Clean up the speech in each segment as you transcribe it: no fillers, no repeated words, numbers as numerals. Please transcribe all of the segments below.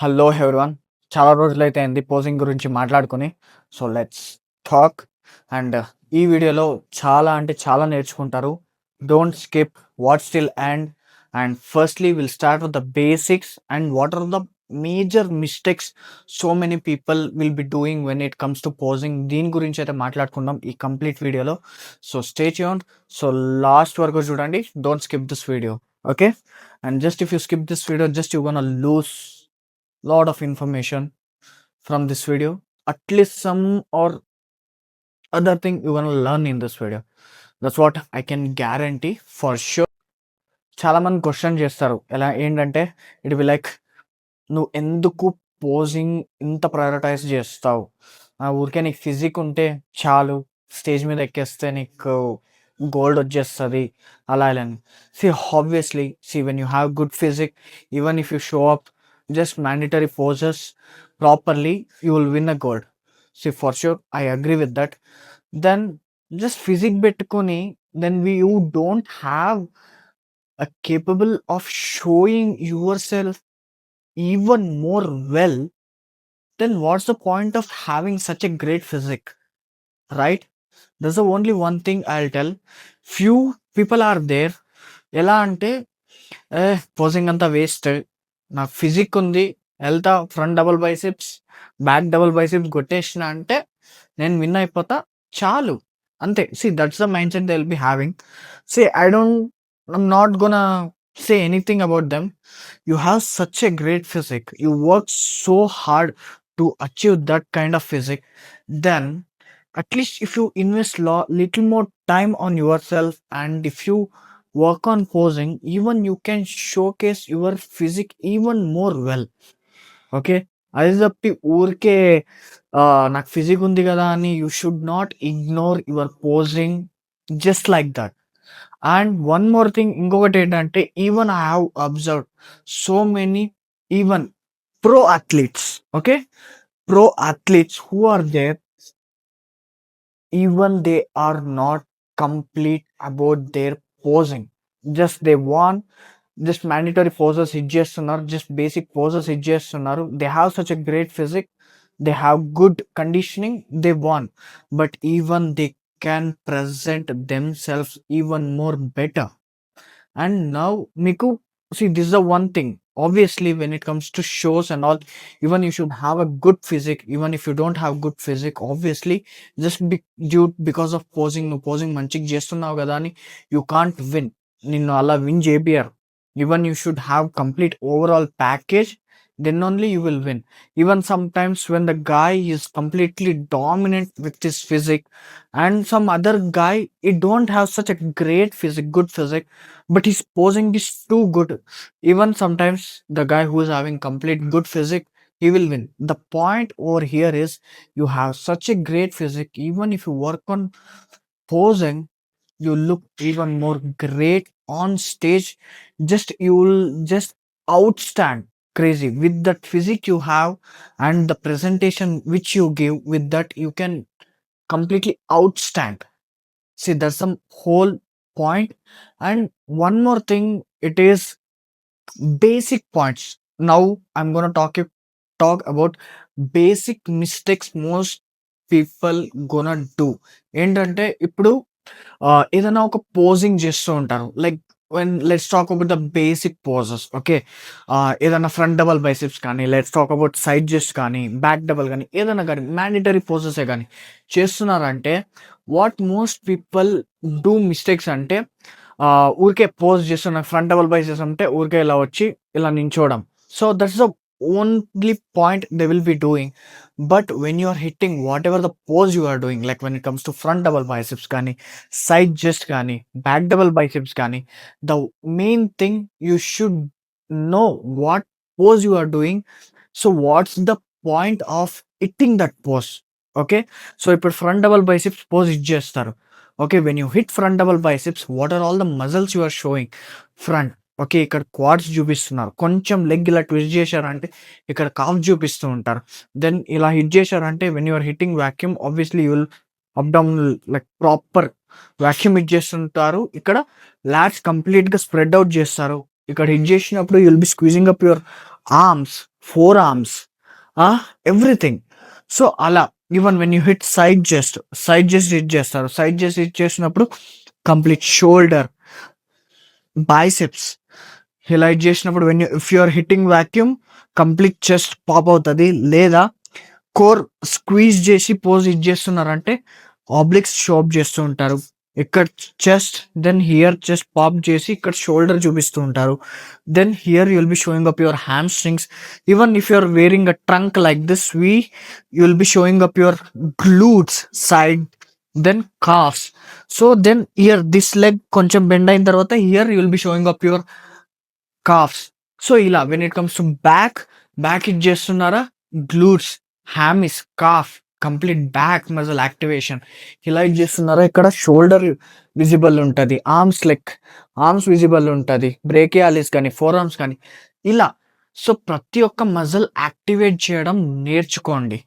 Hello everyone. చాలా రోజులైతే అయింది పోజింగ్ గురించి మాట్లాడుకొని. So let's talk. అండ్ ఈ వీడియోలో చాలా అంటే చాలా నేర్చుకుంటారు. Don't skip, watch till end. And firstly will start with the basics and what are the major mistakes so many people will be doing when it comes to posing. దీని గురించి అయితే మాట్లాడుకుందాం ఈ కంప్లీట్ వీడియోలో. So stay tuned. So last వరకు చూడండి. Don't skip this video. Okay. And just if you skip this video, just you're gonna lose lot of information from this video. At least some or other thing you're gonna learn in this video. That's what I can guarantee for sure. చాలా మంది question చేస్తారు, ఎలా ఏంటంటే it be like, నువ్వు ఎందుకు posing ఇంత prioritise చేస్తావు? ఊరికే నీకు ఫిజిక్ ఉంటే చాలు, స్టేజ్ మీద ఎక్కేస్తే నీకు గోల్డ్ వచ్చేస్తుంది అలా ఇలా అని. See obviously, see when you have good physique, even if you show up just mandatory poses properly, you will win a gold. See, for sure I agree with that. Then just physics పెట్టుకొని, then you don't have a capable of showing yourself even more well, then what's the point of having such a great physique, right? That's the only one thing I'll tell. Few people are there, ఎలా అంటే posing అంతా waste, నాకు physique ఉంది, వెళ్తా front double biceps back double biceps కొట్టేసిన అంటే నేను win అయిపోతా చాలు, అంతే. See that's the mind set they will be having. See I'm not gonna say anything about them. You have such a great physique, you work so hard to achieve that kind of physique. Then at least if you invest little more time on yourself, and if you work on posing, even you can showcase your physique even more well. Okay. అది తప్పి ఊరికే నాకు physique ఉంది కదా అని you should not ignore your posing just like that. And one more thing, ఇంకొకటి ఏంటంటే, even I have observe so many even pro athletes, okay, pro athletes who are there, even they are not complete about their posing. Just they want just mandatory poses hit చేస్తున్నారు, just basic poses hit చేస్తున్నారు. They have such a great physique, they have good conditioning, they won, but even they can present themselves even more better. And now మీకు, see, this is the one thing, obviously when it comes to shows and all, even you should have a good physique. Even if you don't have good physique, obviously just due because of posing, నువ్వు posing మంచిగా చేస్తున్నావు కదా అని you can't win, నిన్ను అలా win చేపియరు. Even you should have complete overall package, then only you will win. Even sometimes when the guy is completely dominant with his physique, and some other guy, he don't have such a great physique, good physique, but his posing is too good. Even sometimes the guy who is having complete good physique, he will win. The point over here is, you have such a great physique, even if you work on posing, you look even more great on stage. Just you will just outstand crazy with that physique you have, and the presentation which you give, with that you can completely outstand. See, that's some whole point. And one more thing, it is basic points. Now I'm gonna talk about basic mistakes most people gonna do. ఏంటంటే ఇప్పుడు ఏదైనా ఒక posing చేస్తూ ఉంటారు, like when let's talk about the basic poses. Okay, ఏదైనా front double biceps కానీ, let's talk about side just కానీ, back double కానీ, ఏదైనా కానీ మ్యాండేటరీ పోజెసే కానీ చేస్తున్నారంటే, what most people do mistakes అంటే, ఊరికే పోజ్ చేస్తున్న ఫ్రంట్ డబల్ బైసిప్స్ అంటే ఊరికే ఇలా వచ్చి ఇలా నించోవడం. So that's the only point they will be doing. But when you are hitting whatever the pose you are doing, like when it comes to front double biceps kani, side chest kani, back double biceps kani, the main thing, you should know what pose you are doing. So what's the point of hitting that pose? Okay, so ఇప్పుడు front double biceps pose hit చేస్తారు. Okay, when you hit front double biceps, what are all the muscles you are showing? Front. Okay, ఇక్కడ quads చూపిస్తున్నారు, కొంచెం leg ఇలా twist చేశారంటే ఇక్కడ cough చూపిస్తూ ఉంటారు. దెన్ ఇలా హిట్ చేశారంటే when you're hitting vacuum, obviously you will abdominal like proper vacuum hit చేస్తుంటారు. ఇక్కడ లాట్స్ కంప్లీట్గా స్ప్రెడ్ అవుట్ చేస్తారు. ఇక్కడ హిట్ చేసినప్పుడు you will be squeezing up your arms forearms, everything. So అలా even when you hit side chest hit చేస్తారు. Side chest hit చేసినప్పుడు complete shoulder, biceps ఇలా హిట్ చేసినప్పుడు if you are hitting vacuum complete chest pop అవుతుంది. లేదా core squeeze చేసి pose hit చేస్తున్నారంటే obliques show up చేస్తూ ఉంటారు. ఇక్కడ chest, then here chest pop చేసి ఇక్కడ షోల్డర్ చూపిస్తూ ఉంటారు. Then here you will be showing up your hamstrings. Even if you are wearing a trunk like this, you will be showing up your glutes side, then calves. So then here this leg కొంచెం bend అయిన తర్వాత here you will be showing up your calves. So ఇలా when it comes to back hit చేస్తున్నారా, glutes, hammies, calf, complete back muscle activation. ఇలా hit చేస్తున్నారా, ఇక్కడ shoulder visible ఉంటుంది, arms visible ఉంటుంది, బ్రేకియాలిస్ కానీ ఫోర్ ఆర్మ్స్ కానీ ఇలా. సో ప్రతి ఒక్క మజిల్ యాక్టివేట్ చేయడం నేర్చుకోండి.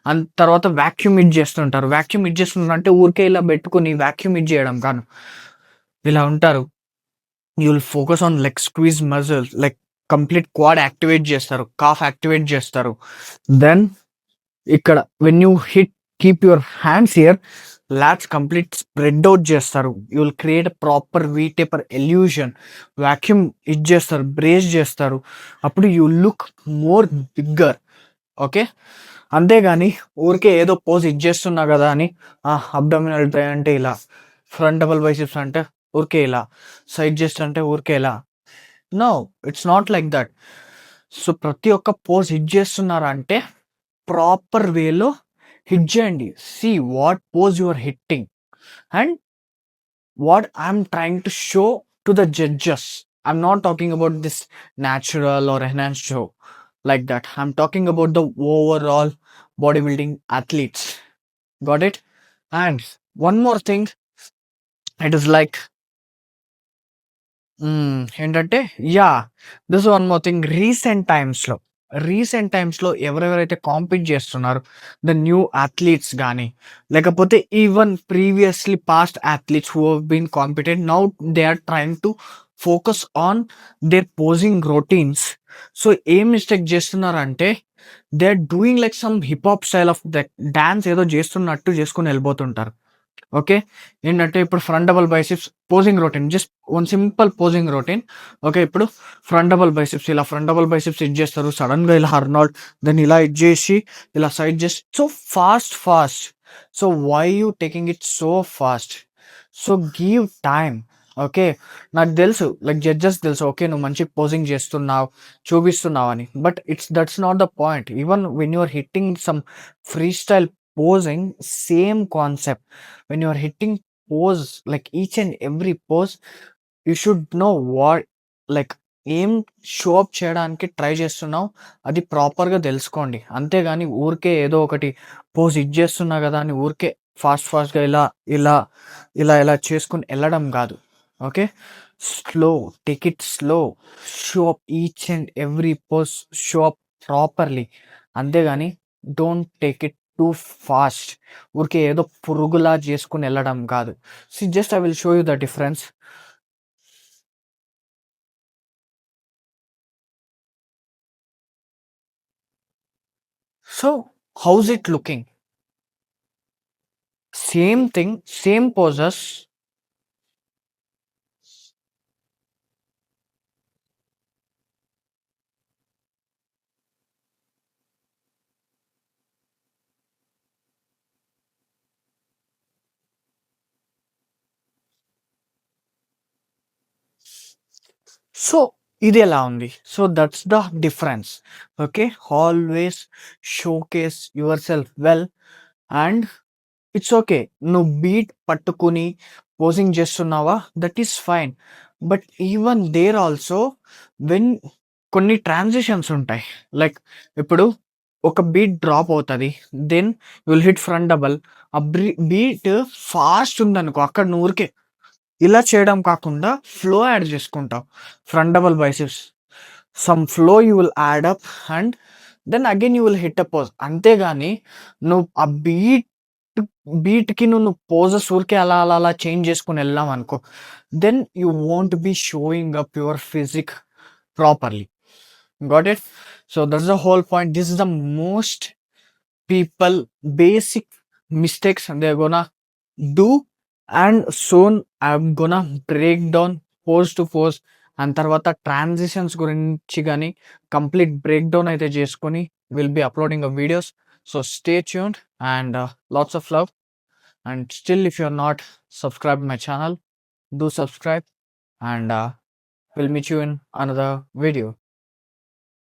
అండ్ తర్వాత వాక్యూమ్ హిట్ చేస్తుంటారు. వాక్యూమ్ హిట్ చేస్తున్నారు అంటే ఊరికే ఇలా పెట్టుకుని వాక్యూమ్ హిట్ చేయడం కాదు, ఇలా ఉంటారు. You will focus on leg squeeze muscle, like complete quad activate చేస్తారు, కాఫ్ యాక్టివేట్ చేస్తారు. దెన్ ఇక్కడ when you hit keep your hands here, lats complete spread out చేస్తారు. You will create proper V taper illusion. Vacuum hit చేస్తారు, brace చేస్తారు, అప్పుడు you look more bigger. Okay, అంతేగాని ఊరికే ఏదో పోజ్ ఇచ్చేస్తున్నా కదా అని అబ్డామినల్ ట్రై అంటే ఇలా, ఫ్రంట్ డబుల్ బైసిప్స్ అంటే ఊరికే ఇలా, సైడ్ చెస్ట్ అంటే ఊరికే ఇలా. No, it's not like that. So ప్రతి ఒక్క పోజ్ హిట్ చేస్తున్నారా అంటే ప్రాపర్ వేలో హిట్ చేయండి. See what pose you are hitting and what I'm trying to show to the judges. I'm not talking about this natural or enhanced show like that. I'm talking about the overall bodybuilding athletes. Got it? And one more thing, it is like ఏంటంటే this one more thing. Recent టైమ్స్లో ఎవరెవరైతే compete చేస్తున్నారు, the new athletes కానీ లేకపోతే even previously past athletes who have been competent, now they are trying to focus on their posing routines. So ఏం mistake చేస్తున్నారంటే they are doing like some hip hop style of the dance ఏదో చేస్తున్నట్టు చేసుకుని వెళ్ళిపోతుంటారు. Okay, ఏంటంటే ఇప్పుడు front double biceps posing routine, just one simple posing routine. Okay, ఇప్పుడు front double biceps it చేస్తారు, సడన్ గా ఇలా హర్నాల్డ్, దెన్ ఇలా ఇట్ చేసి ఇలా side just so fast. So why you taking it so fast? So give time. Okay, నాకు తెలుసు, లైక్ జడ్జెస్ తెలుసు, ఓకే నువ్వు మంచి పోజింగ్ చూపిస్తున్నావు అని, but that's not the point. Even when you are hitting some free style posing, same concept. When you are hitting pose, like each and every pose, you should know what, like ఏం show up చేయడానికి try చేస్తున్నావు అది ప్రాపర్గా తెలుసుకోండి. అంతేగాని ఊరికే ఏదో ఒకటి పోజ్ ఇచ్చేస్తున్నా కదా అని ఊరికే ఫాస్ట్గా ఇలా ఇలా ఇలా ఇలా చేసుకుని వెళ్ళడం కాదు. Okay, slow, take it slow, show up each and every pose, show up properly. అంతేగాని don't take it too fast, ఊరికే ఏదో పురుగులా చేసుకుని వెళ్ళడం కాదు. See just I will show you the difference. So how's it looking? Same thing, same poses. సో ఇది ఎలా ఉంది? So that's the difference. Okay, always showcase yourself well and it's okay. నువ్వు బీట్ పట్టుకుని పోజింగ్ చేస్తున్నావా, that is fine. But even there also when కొన్ని transitions ఉంటాయి, like ఇప్పుడు ఒక బీట్ డ్రాప్ అవుతుంది, then you will hit front double. ఆ beat fast ఉందనుకో, అక్కడ నువ్వు ఊరికే ఇలా చేయడం కాకుండా ఫ్లో యాడ్ చేసుకుంటావు. Front double biceps, some flow you will add up and then again you will hit a pose. అంతేగాని నువ్వు ఆ బీట్కి నువ్వు పోజెస్ ఊరికే అలా అలా అలా చేంజ్ చేసుకుని వెళ్ళాం అనుకో, then you won't be showing up your physique properly. Got it? So that's the whole point. This is the most people basic mistakes they're gonna do, and soon I'm gonna break down post to post and తర్వాత transitions గురించి కానీ complete break down అయితే చేసుకొని will be uploading videos. So stay tuned and lots of love. And still if you are not subscribe my channel, do subscribe, and we'll meet you in another video.